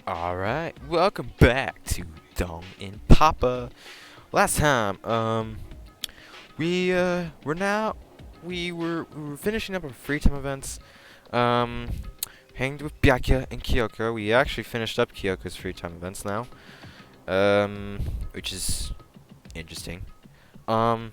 Alright, welcome back to Dong and Papa. Last time, we were finishing up our free time events, hanged with Byakuya and Kyoko. We actually finished up Kyoko's free time events now, which is interesting. Now,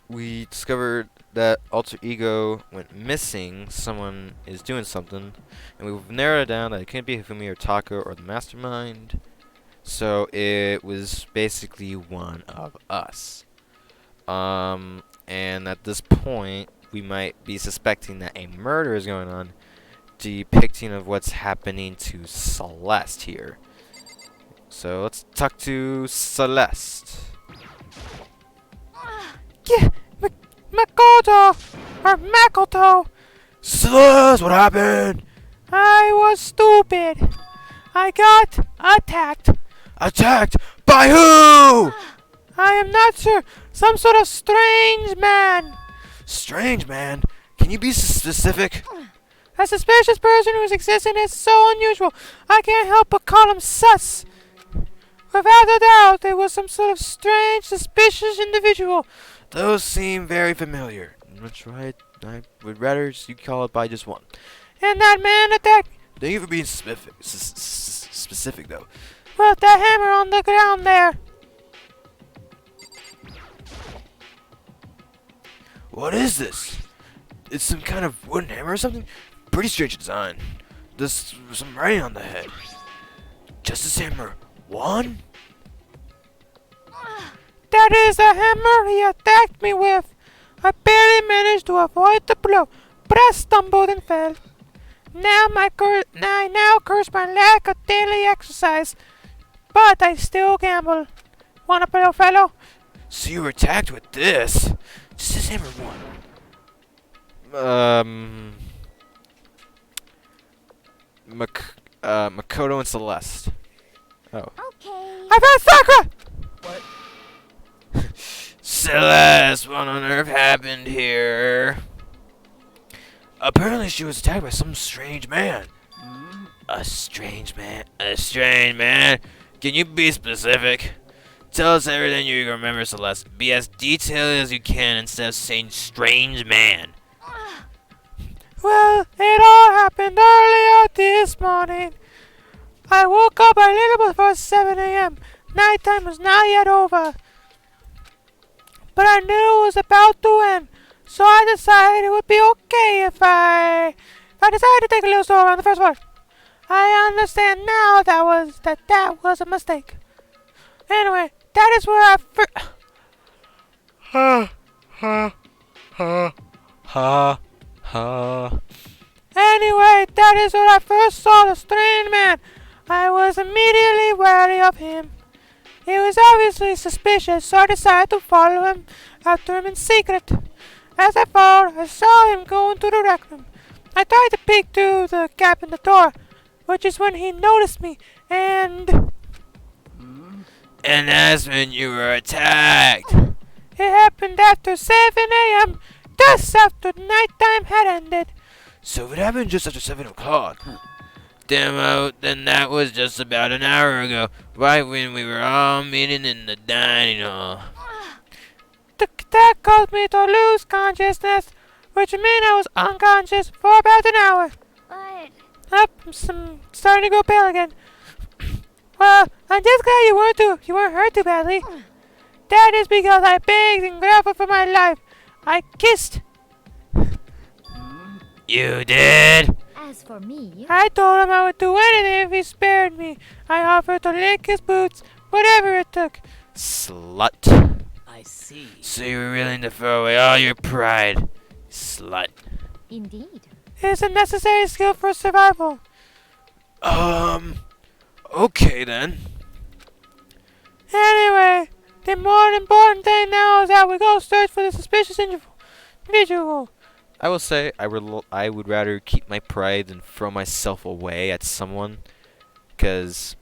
we discovered that alter ego went missing. Someone is doing something, and we've narrowed it down that it couldn't be Hifumi or Taka or the mastermind. So it was basically one of us. And at this point, we might be suspecting that a murder is going on, depicting of what's happening to Celeste here. So let's talk to Celeste. Yeah, Makoto. Celeste, what happened? I was stupid. I got attacked. Attacked by who? I am not sure. Some sort of strange man. Strange man? Can you be specific? A suspicious person whose existence is so unusual, I can't help but call him sus. Without a doubt, it was some sort of strange, suspicious individual. Those seem very familiar. That's right. I would rather you call it by just one. And that man attacked me. Thank you for being specific, though. With the hammer on the ground there. What is this? It's some kind of wooden hammer or something? Pretty strange design. There's some writing on the head. Justice Hammer 1? That is the hammer he attacked me with. I barely managed to avoid the blow, but I stumbled and fell. I now curse my lack of daily exercise, but I still gamble. Wanna play, fellow? So you were attacked with this? Justice Hammer 1. Makoto and Celeste. Oh. Okay. I found Sakura! What? Celeste, what on earth happened here? Apparently she was attacked by some strange man. A strange man? A strange man? Can you be specific? Tell us everything you remember, Celeste. Be as detailed as you can instead of saying strange man. Well, it all happened earlier this morning. I woke up a little before 7 a.m. Nighttime was not yet over. But I knew it was about to end, so I decided it would be okay if I decided to take a little stroll around the first floor. I understand now that was a mistake. Anyway, that is where I Anyway, that is where I first saw the strange man. I was immediately wary of him. He was obviously suspicious, so I decided to follow him after him in secret. As I followed, I saw him go into the rec room. I tried to peek through the gap in the door, which is when he noticed me, and that's when you were attacked. it happened after 7 a.m., just after nighttime had ended. So it happened just after 7 o'clock. Then that was just about an hour ago, right when we were all meeting in the dining hall. That caused me to lose consciousness, which meant I was unconscious for about an hour. But I'm starting to go pale again. Well, I'm just glad you weren't hurt too badly. That is because I begged and grappled for my life. I kissed. You did? as for me, I told him I would do anything if he spared me. I offered to lick his boots, whatever it took. Slut. I see. So you were willing to throw away all your pride. Slut. indeed. It's a necessary skill for survival. Okay then. Anyway, the more important thing now is that we go search for the suspicious individual. I will say I would rather keep my pride than throw myself away at someone, because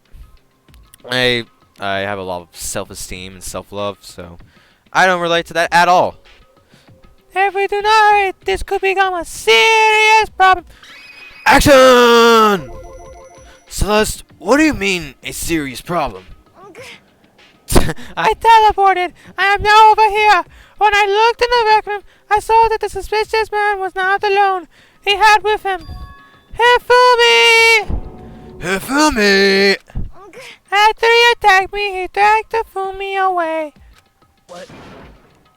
I have a lot of self-esteem and self-love, so I don't relate to that at all. If we do not hurry, this could become a serious problem. Action! Celeste, what do you mean, a serious problem? I teleported. I am now over here. When I looked in the rec room, I saw that the suspicious man was not alone. He had with him Hifumi. Hifumi! After he attacked me, he dragged Hifumi away. What?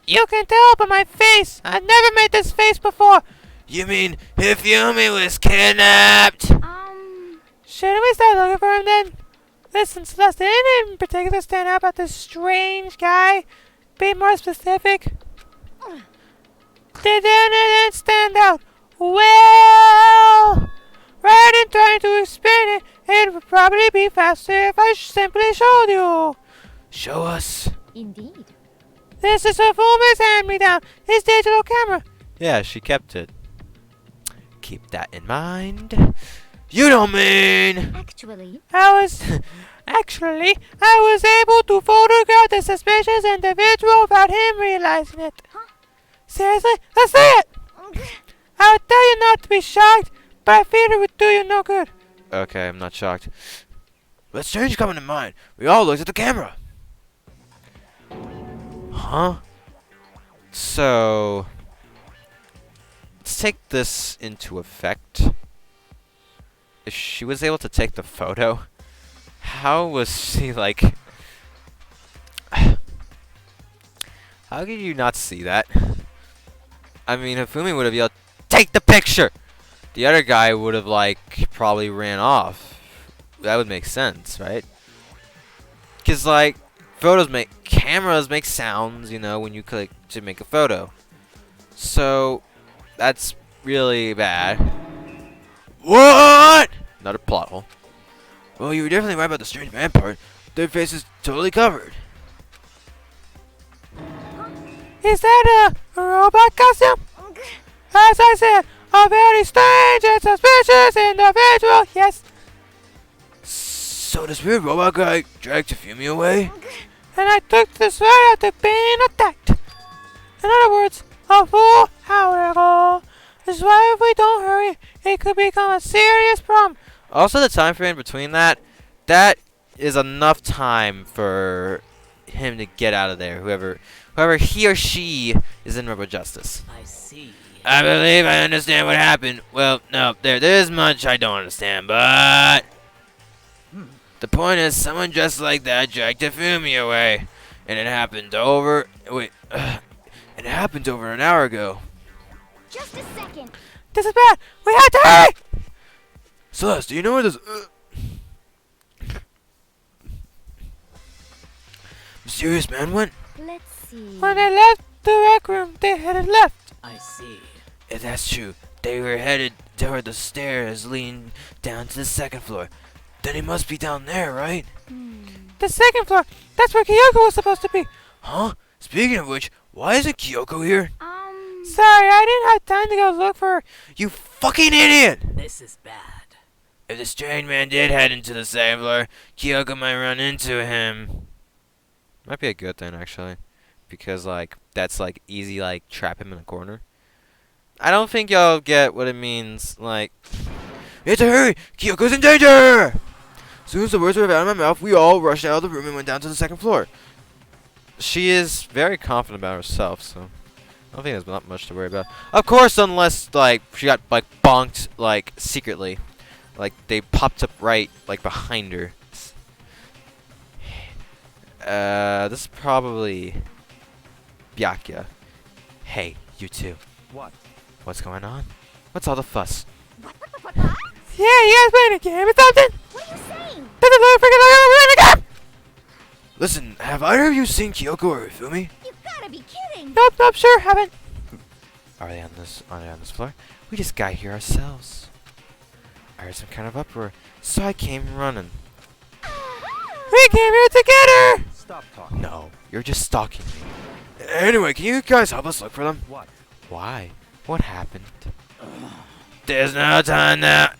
You can tell by my face. I've never made this face before. You mean Hifumi was kidnapped? Shouldn't we start looking for him then? Listen, Celeste, did anything in particular stand out about this strange guy? Be more specific. Did anything stand out? Well, rather than trying to explain it, it would probably be faster if I simply showed you. Show us. Indeed. This is Hifumi's hand-me-down, his digital camera. Yeah, she kept it. Keep that in mind. You don't mean... Actually, I was able to photograph the suspicious individual without him realizing it. Huh? Seriously? Let's see it! I would tell you not to be shocked, but I feared it would do you no good. Okay, I'm not shocked. What's strange coming to mind? We all looked at the camera. Huh? So... let's take this into effect. If she was able to take the photo, how was she like... how could you not see that? I mean, Hifumi would have yelled, "Take the picture!" The other guy would have, like, probably ran off. That would make sense, right? Because, like, cameras make sounds, you know, when you click to make a photo. So, that's really bad. What? Another plot hole. Well, you were definitely right about the strange man part. Their face is totally covered. Is that a robot costume? As I said, a very strange and suspicious individual, yes. So this weird robot guy dragged Hifumi away? And I took this right after being attacked. In other words, a full hour. This is why if we don't hurry, it could become a serious problem. Also, the time frame between that is enough time for him to get out of there. Whoever he or she is in Robo Justice. I see. I believe I understand what happened. Well, no, there is much I don't understand, but the point is, someone dressed like that dragged Hifumi away, and it happened over. It happened over an hour ago. just a second. This is bad. We have to hurry. Celeste, do you know where this mysterious man went? Let's see. When they left the rec room, they headed left. I see. If that's true, they were headed toward the stairs leading down to the second floor. Then he must be down there, right? The second floor. That's where Kyoko was supposed to be. Huh? Speaking of which, why isn't Kyoko here? Sorry, I didn't have time to go look for her. You fucking idiot! This is bad. If the strange man did head into the second floor, Kyoko might run into him. Might be a good thing, actually. Because, like, that's, like, easy, like, trap him in a corner. I don't think y'all get what it means, like... We have to hurry! Kyoko's in danger! As soon as the words were out of my mouth, we all rushed out of the room and went down to the second floor. She is very confident about herself, so... I don't think there's not much to worry about. Of course, unless, like, she got, like, bonked, like, secretly. Like, they popped up right, like, behind her. This is probably... Byakuya. Hey, you two. What? What's going on? What's all the fuss? What? Yeah, you guys playing a game or something? What are you saying? There's a little freaking over a game! Listen, have either of you seen Kyoko or Hifumi? You gotta be kidding. Nope, sure, haven't. Are they on this floor? We just got here ourselves. I heard some kind of uproar, so I came running. We came here together. Stop talking. No, you're just stalking me. Anyway, can you guys help us look for them? What? Why? What happened? There's no time now.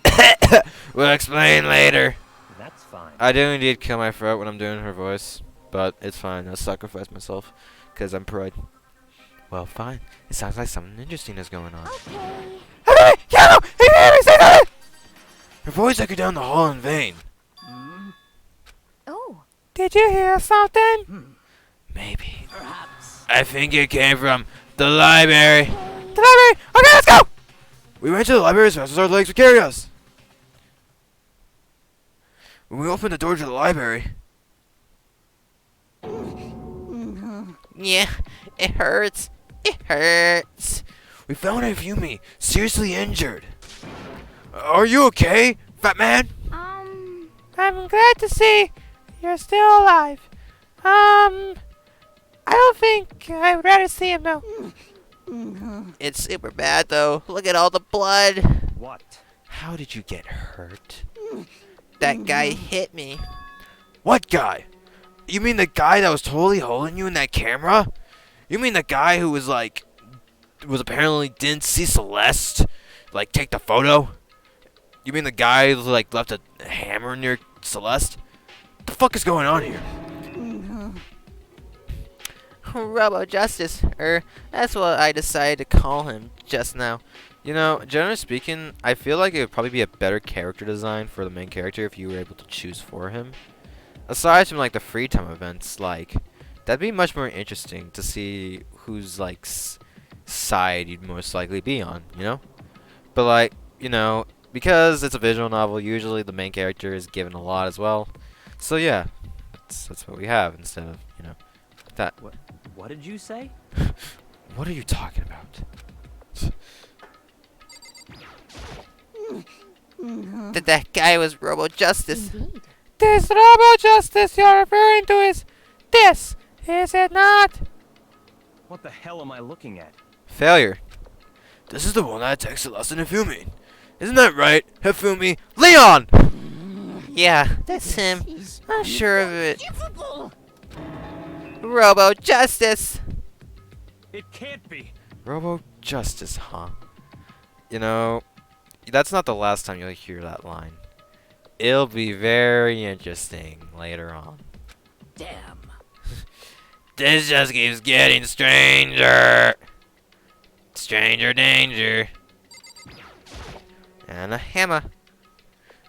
We'll explain later. That's fine. I do indeed kill my throat when I'm doing her voice, but it's fine. I'll sacrifice myself, because I'm pride. Well, fine. It sounds like something interesting is going on. Okay. Hey, Kyoko, hey, say something. Her voice echoed down the hall in vain. Did you hear something? Maybe. Perhaps. I think it came from the library. The library! Okay, let's go! We went to the library as fast as our legs would carry us. When we opened the door to the library. Yeah, it hurts. It hurts. We found Yumi seriously injured. Are you okay, fat man? I'm glad to see you're still alive. I don't think I would rather see him though. It's super bad though. Look at all the blood. What? How did you get hurt? That guy hit me. What guy? You mean the guy that was totally holding you in that camera? You mean the guy who was apparently didn't see Celeste, take the photo? You mean the guy who left a hammer near Celeste? What the fuck is going on here? Robo Justice, that's what I decided to call him just now. You know, generally speaking, I feel like it would probably be a better character design for the main character if you were able to choose for him. Aside from the free time events, that'd be much more interesting to see whose side you'd most likely be on, you know? But because it's a visual novel, usually the main character is given a lot as well. So yeah, that's what we have instead of, that. What did you say? What are you talking about? That guy was Robo Justice. Indeed. This Robo Justice you're referring to is this, is it not? What the hell am I looking at? Failure. This is the one that attacked Celeste and Hifumi. Isn't that right, Hifumi? Leon! Yeah, that's him. I'm sure of it. Robo Justice! It can't be. Robo Justice, huh? You know, that's not the last time you'll hear that line. It'll be very interesting later on. Damn. This just keeps getting stranger. Stranger danger. And a hammer.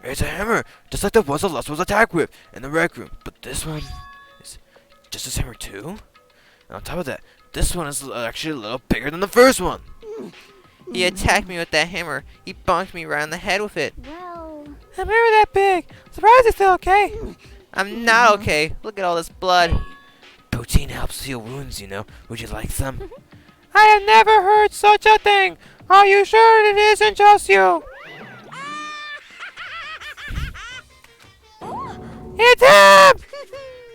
It's a hammer, just like the one Celeste was attacked with in the rec room. But this one is just a hammer too. And on top of that, this one is actually a little bigger than the first one. He attacked me with that hammer. He bonked me right on the head with it. Well, I'm never that big. Surprised it's still okay. I'm not okay. Look at all this blood. Protein helps heal wounds, you know. Would you like some? I have never heard such a thing. Are you sure it isn't just you? It's him!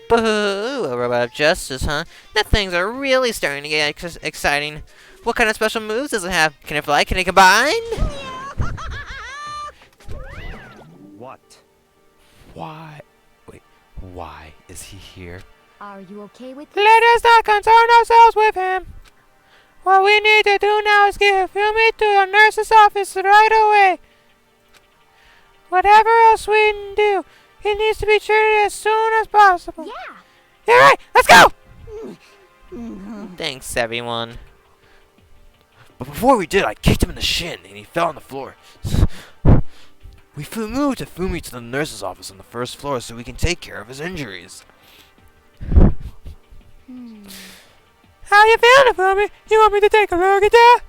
Boo! A robot of justice, huh? That things are really starting to get exciting. What kind of special moves does it have? Can it fly? Can it combine? What? Why? Wait, why is he here? are you okay with this? Let us not concern ourselves with him. What we need to do now is get Hifumi to the nurse's office right away. Whatever else we do, he needs to be treated as soon as possible. Yeah. You're right. Let's go. Thanks, everyone. But before we did, I kicked him in the shin, and he fell on the floor. We moved Hifumi to the nurse's office on the first floor so we can take care of his injuries. How you feeling, Hifumi? You want me to take a look at that?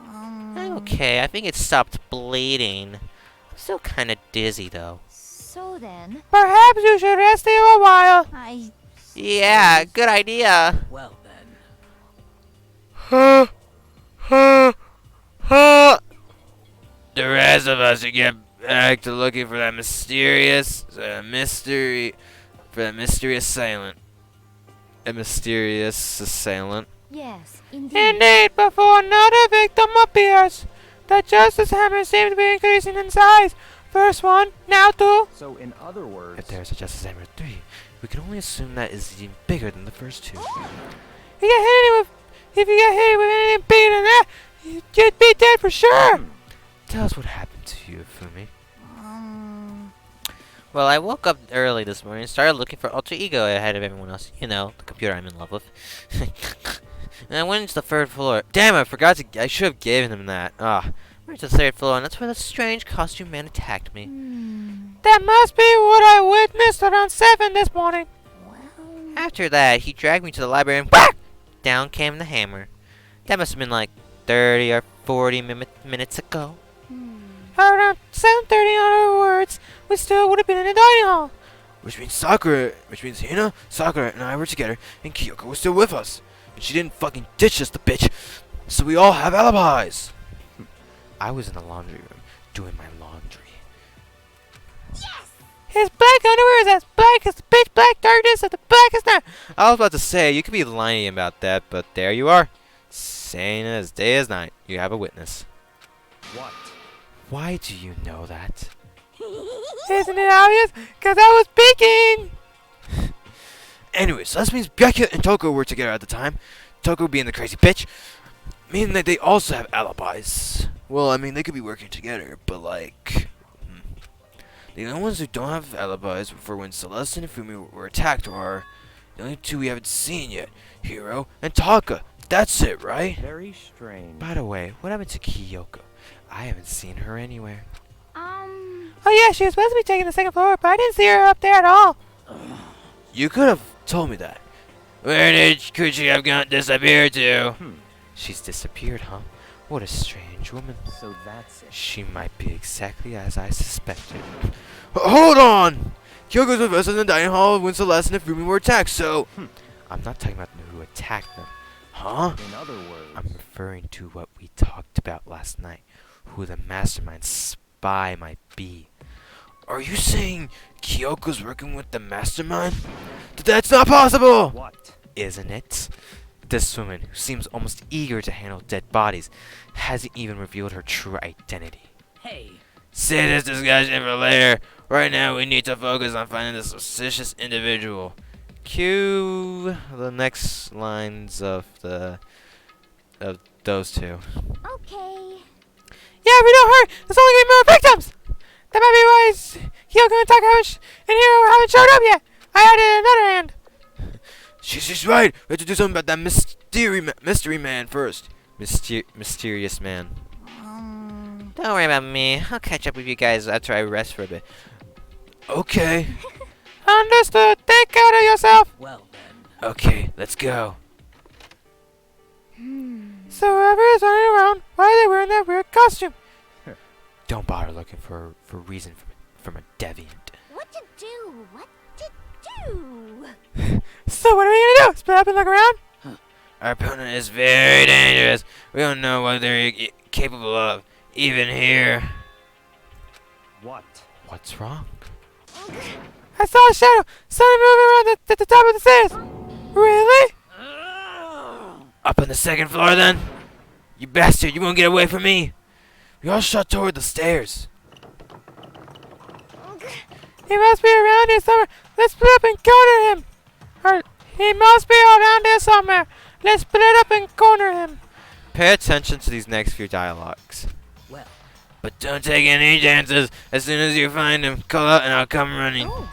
I'm okay. I think it stopped bleeding. I'm still kind of dizzy, though. So then, Perhaps you should rest here a while. Yeah, good idea. Well then. The rest of us should get back to looking for that mysterious assailant. A mysterious assailant. yes, indeed. Indeed, before another victim appears. The Justice Hammer seems to be increasing in size. First one, now two. So in other words, If there's a Justice Hammer 3, we can only assume that is even bigger than the first two. If you get hit with anything bigger than that, you'd be dead for sure. Tell us what happened to you, Fumi. Well, I woke up early this morning and started looking for Alter Ego ahead of everyone else. You know, the computer I'm in love with. And I went into the third floor. Damn, I should have given him that. I went to the third floor, and that's where the strange costume man attacked me. That must be what I witnessed around 7 this morning. After that, he dragged me to the library and whack! Down came the hammer. That must have been like 30 or 40 minutes ago. Around 7:30 in other words, we still would have been in the dining hall. Which means Hina, Sakura, and I were together, and Kyoko was still with us. And she didn't fucking ditch us, the bitch. So we all have alibis. I was in the laundry room doing my laundry. His black underwear is as black as the pitch black darkness of the blackest night. I was about to say, you could be lying about that, but there you are. Same as day as night. You have a witness. What? Why do you know that? Isn't it obvious? Because I was peeking. Anyways, so that means Byakuya and Toko were together at the time. Toko being the crazy bitch, meaning that they also have alibis. Well, I mean, they could be working together, but like... The only ones who don't have alibis for when Celeste and Ifumi were attacked are the only two we haven't seen yet, Hiro and Taka. That's it, right? Very strange. By the way, what happened to Kyoko? I haven't seen her anywhere. Oh yeah, she was supposed to be taking the second floor, but I didn't see her up there at all. You could have told me that. Could she have disappeared to? She's disappeared, huh? What a strange woman. So that's it. She might be exactly as I suspected. Hold on! Kyoko's with us in the dining hall when Celeste and Ifumi were attacked, so... I'm not talking about who attacked them. Huh? In other words, I'm referring to what we talked about last night. Who the mastermind spy might be. Are you saying Kyoko's working with the mastermind? That's not possible! what? Isn't it? This woman, who seems almost eager to handle dead bodies, hasn't even revealed her true identity. Hey. Save this discussion for later. Right now, we need to focus on finding this suspicious individual. Cue the next lines of those two. Okay. Yeah, if we don't hurry, there's only gonna be more victims. That might be why Kyoko and Taka and Hiro haven't showed up yet. I added another hand. She's right. We have to do something about that mystery man first. Mysterious man. Don't worry about me. I'll catch up with you guys after I rest for a bit. Okay. Understood. Take care of yourself. Well then. Okay, let's go. So whoever is running around, why are they wearing that weird costume? Don't bother looking for a reason from a deviant. What to do? What to do? So what are we gonna do? Split up and look around? Our opponent is very dangerous. We don't know what they're capable of, even here. What? What's wrong? I saw a shadow. Something moving around at the top of the stairs. Really? Up on the second floor, then? You bastard, you won't get away from me. We all shot toward the stairs. He must be around here somewhere. Let's split up and corner him. Or he must be around here somewhere. Let's split up and corner him. Pay attention to these next few dialogues. Well. But don't take any chances. As soon as you find him, call out and I'll come running. Oh,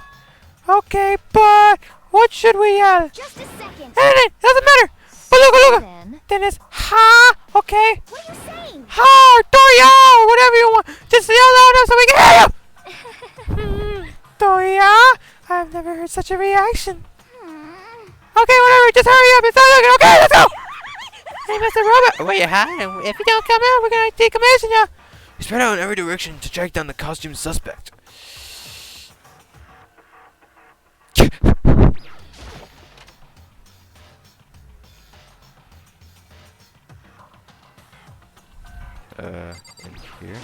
Okay, but what should we yell? just a second. Anything, doesn't matter. Beluga. Then, Then it's ha, okay? what are you saying? Ha, or Doria, or whatever you want. Just yell loud enough so we can hear you. Doria? I've never heard such a reaction. Okay, whatever, just hurry up. It's not looking okay, let's go. Hey, Mr. Robot, where you hiding? If you don't come out, we're gonna decommission you. We spread out in every direction to track down the costume suspect. In here.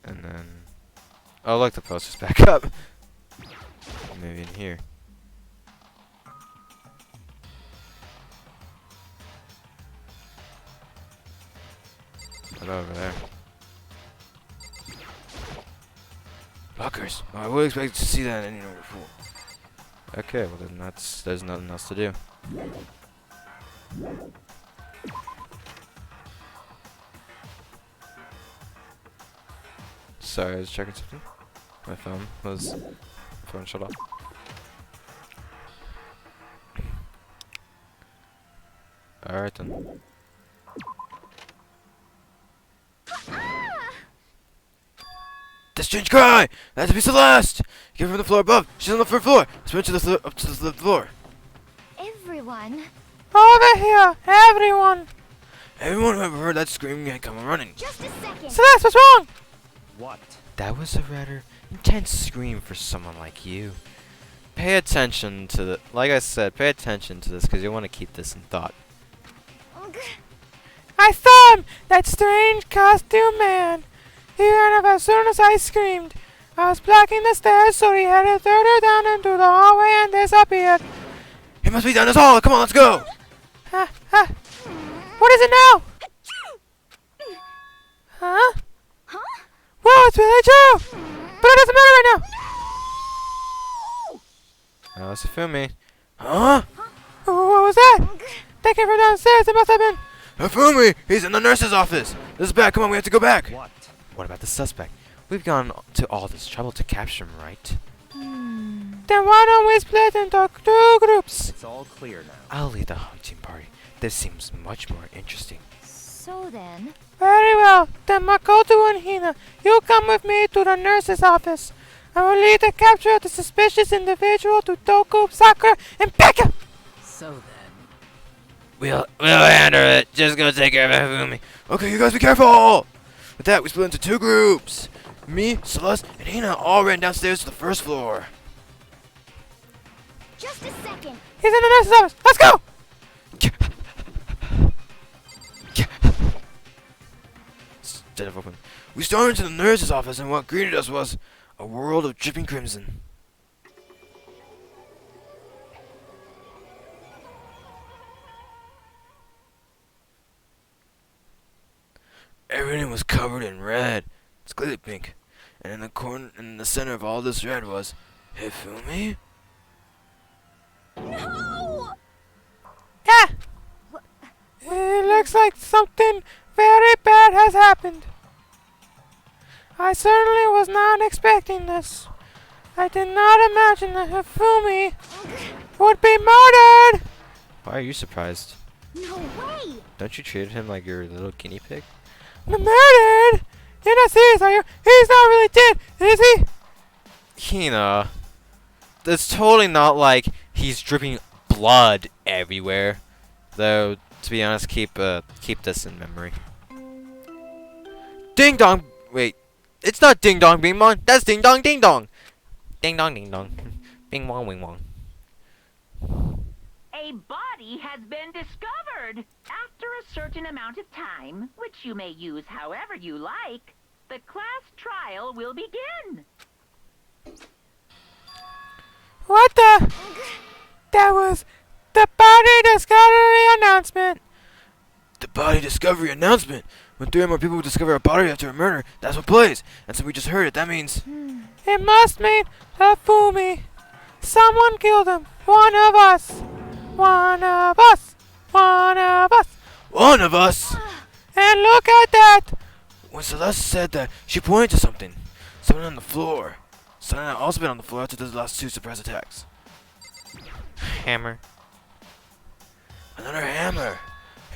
And then... Oh, look, the poster's back up. Maybe in here. What over there? Lockers. I would expect to see that anywhere before. Okay, well then there's nothing else to do. Sorry, I was checking something. My phone shut off. Alright then. strange cry! That has to be Celeste! Get her from the floor above. She's on the third floor. Sprint to the up to the third floor. Everyone. Over here, everyone. Everyone who ever heard that scream can come running. Just a second. Celeste, what's wrong? What? That was a rather intense scream for someone like you. Pay attention to the, like I said, pay attention to this because you want to keep this in thought. Ugh. I saw him, that strange costume man. He ran up as soon as I screamed. I was blocking the stairs, so he headed further down into the hallway and disappeared. He must be down this hall. Come on, let's go. Ha ha. What is it now? Huh? Huh? Whoa, it's really true. But it doesn't matter right now. Oh, it's Hifumi. Huh? What was that? That came from downstairs. It must have been. Hifumi! He's in the nurse's office. This is bad. Come on, we have to go back. What? What about the suspect? We've gone to all this trouble to capture him, right? Then why don't we split into 2 groups? It's all clear now. I'll lead the hunting party. This seems much more interesting. So then. Very well. Then Makoto and Hina, you come with me to the nurse's office. I will lead the capture of the suspicious individual to Toku, Sakura, and Becca. So then. We'll handle it. Just go take care of Hifumi. Okay, you guys be careful. With that, we split into 2 groups. Me, Celeste, and Hina all ran downstairs to the first floor. Just a second. He's in the nurse's office. Let's go. Instead of open, we stormed into the nurse's office, and what greeted us was a world of dripping crimson. Everything was covered in red. It's clearly pink. And in the corner, in the center of all this red was Hifumi. No! Yeah. It looks like something very bad has happened. I certainly was not expecting this. I did not imagine that Hifumi would be murdered. Why are you surprised? No way! Don't you treat him like your little guinea pig? Murdered? You're not serious, are you? He's not really dead, is he? Hina, it's totally not like he's dripping blood everywhere. Though, to be honest, keep this in memory. Ding dong. Wait, it's not ding dong bing bong. That's ding dong ding dong. Ding dong ding dong. Bing bong wing bong. A body has been discovered. After a certain amount of time, which you may use however you like, the class trial will begin. What the? That was the body discovery announcement. The body discovery announcement. When 3 or more people discover a body after a murder, that's what plays. And so we just heard it. That means It must mean Hifumi. Someone killed him. One of us. One of us. One of us. one of us. And look at that. When Celeste said that, she pointed to something. Something on the floor. Something that also been on the floor after the last 2 surprise attacks. Hammer. Another hammer.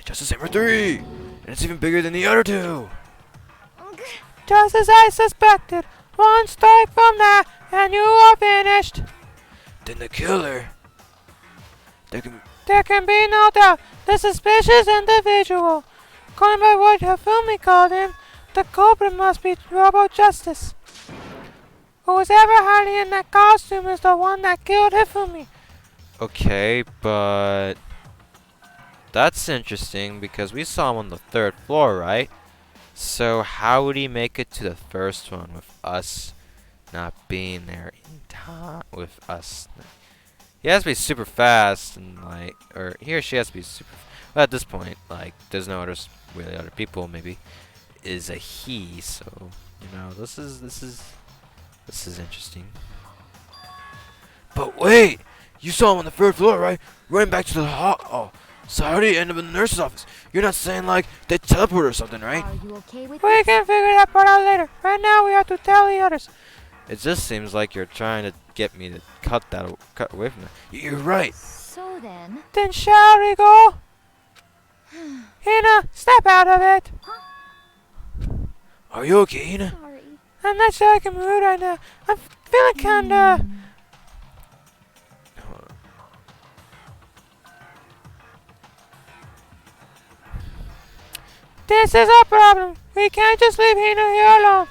Justice Hammer 3. And it's even bigger than the other 2. Just as I suspected. One strike from that, and you are finished. Then the killer. There can be no doubt. The suspicious individual. Going by what Hifumi called him, the culprit must be Robo Justice. Who was ever hiding in that costume is the one that killed Hifumi. Okay, but that's interesting because we saw him on the 3rd floor, right? So how would he make it to the first one with us not being there in time with us? He has to be super fast and like, or he or she has to be super. Well, at this point, like, there's no really other people. Maybe is a he. So you know, this is interesting. But wait! You saw him on the 3rd floor, right? Running back to the hall. Oh, so how did he end up in the nurse's office? You're not saying like they teleported or something, right? Are you okay with We this? can figure that part out later. Right now we have to tell the others. It just seems like you're trying to get me to cut away from that. You're right. So then. Then shall we go? Hina, step out of it. Are you okay, Hina? Sorry. I'm not sure I can move right now. I'm feeling kinda... Hold on. This is our problem. We can't just leave Hina here alone.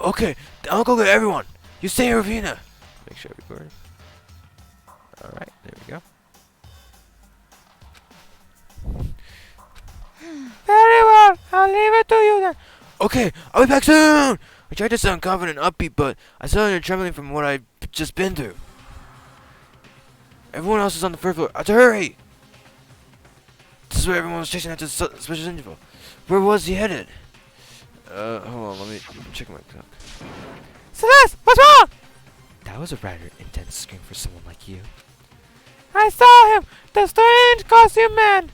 Okay, I'll go get everyone. You stay here with Hina. Make sure I record. Alright, there we go. Very well. I'll leave it to you then. Okay, I'll be back soon. I tried to sound confident and upbeat, but I started trembling from what I'd just been through. Everyone else is on the first floor. I have to hurry. This is where everyone was chasing after the suspicious individual. Where was he headed? Hold on, let me check my clock. Celeste, what's wrong? That was a rather intense scream for someone like you. I saw him. The strange costume man.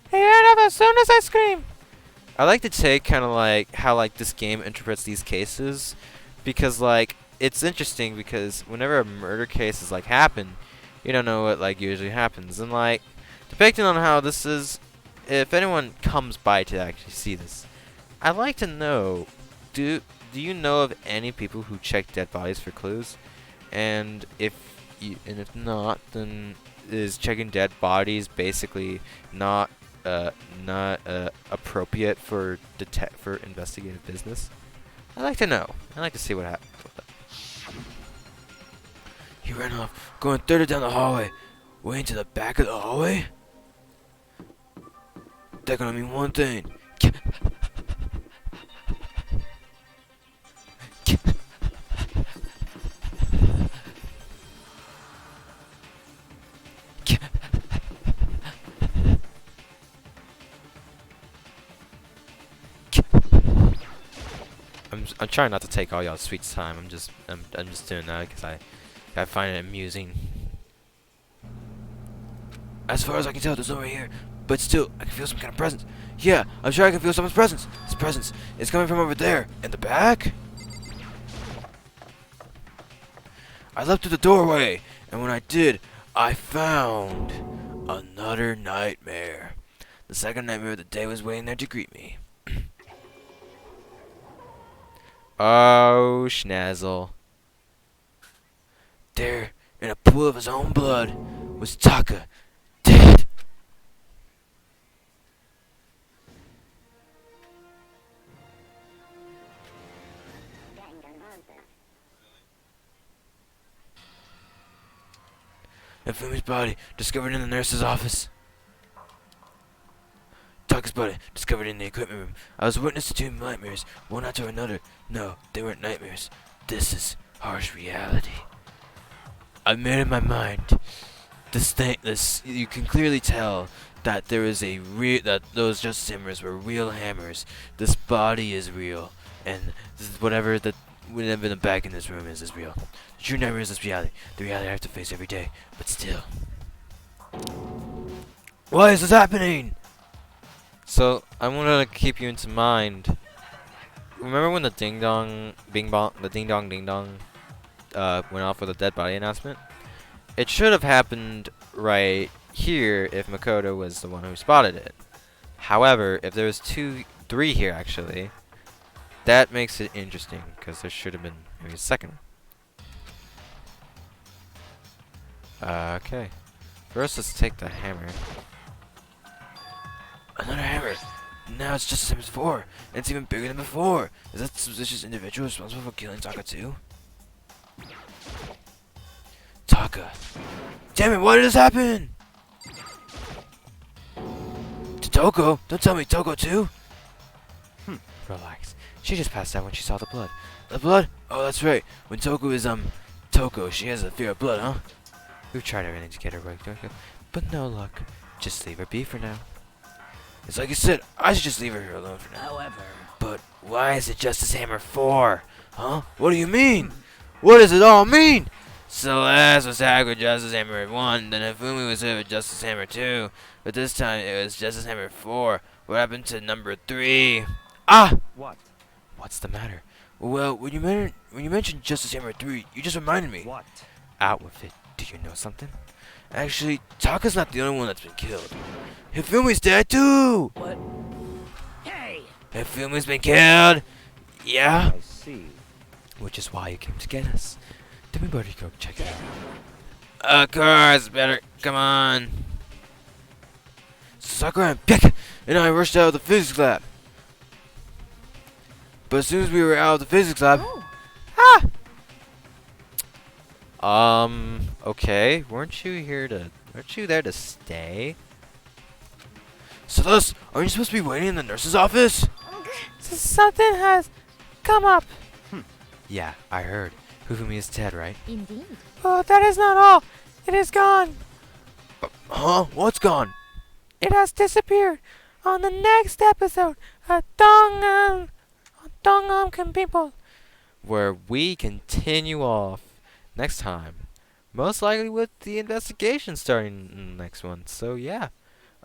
He ran off as soon as I screamed. I like to take kind of like how like this game interprets these cases, because like it's interesting because whenever a murder case is like happen, you don't know what like usually happens, and like depicting on how this is, if anyone comes by to actually see this, I'd like to know, do you know of any people who check dead bodies for clues? And if not, then is checking dead bodies basically not appropriate for investigative business? I'd like to know. I'd like to see what happens with that. He ran off, going 30 down the hallway. Way into the back of the hallway? That gonna mean one thing. I'm trying not to take all y'all's sweet time. I'm just doing that because I find it amusing. As far as I can tell, there's no one here. But still, I can feel some kind of presence. Yeah, I'm sure I can feel someone's presence. This presence is coming from over there. In the back? I leapt through the doorway, and when I did, I found another nightmare. The second nightmare of the day was waiting there to greet me. Oh, schnazzle. There, in a pool of his own blood, was Taka, dead. And Fumi's body discovered in the nurse's office. Taka's body discovered in the equipment room. I was witness to two nightmares, one after another. No, they weren't nightmares. This is harsh reality. I made in my mind. You can clearly tell that there is that those Justice Hammers were real hammers. This body is real, and whatever in the back in this room is real. The true nightmare is this reality. The reality I have to face every day. But still, why is this happening? So I'm gonna keep you into mind. Remember when the ding dong ding dong went off with a dead body announcement? It should have happened right here if Makoto was the one who spotted it. However, if there was 3 here actually, that makes it interesting because there should have been maybe a second. Okay. First, let's take the hammer. Another hammer. Now it's just the same as before, and it's even bigger than before. Is that suspicious individual responsible for killing Taka too? Taka. Damn it, why did this happen? To Toko? Don't tell me Toko too? Relax. She just passed out when she saw the blood. The blood? Oh, that's right. When Toko is, Toko, she has a fear of blood, huh? We've tried everything to get her right, but no luck. Just leave her be for now. It's like you said, I should just leave her here alone for now. However, But why is it Justice Hammer 4? Huh? What do you mean? What does it all mean? Celeste was tagged with Justice Hammer 1, then Hifumi was hit with Justice Hammer 2, but this time it was Justice Hammer 4. What happened to number 3? Ah! what? What's the matter? Well, when you mentioned Justice Hammer 3, you just reminded me. What? Out with it. Do you know something? Actually, Taka's not the only one that's been killed. Hifumi's dead too! What? Hey! Hifumi's been killed! Yeah? I see. which is why you came to get us. Then we better go check it out. Of course, better. Come on. Sakura and Pika and I rushed out of the physics lab. But as soon as we were out of the physics lab, Oh, Okay. Weren't you there to stay? Celeste, aren't you supposed to be waiting in the nurse's office? Something has come up. Yeah, I heard. Hufumi is dead, right? indeed. But that is not all. It is gone. Huh? What's gone? It has disappeared. On the next episode, a Dongam can people. Where we continue off next time. Most likely with the investigation starting in the next one. So yeah.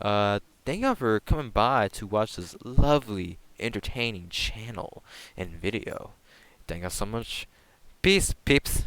Thank y'all for coming by to watch this lovely, entertaining channel and video. Thank y'all so much. Peace, peeps.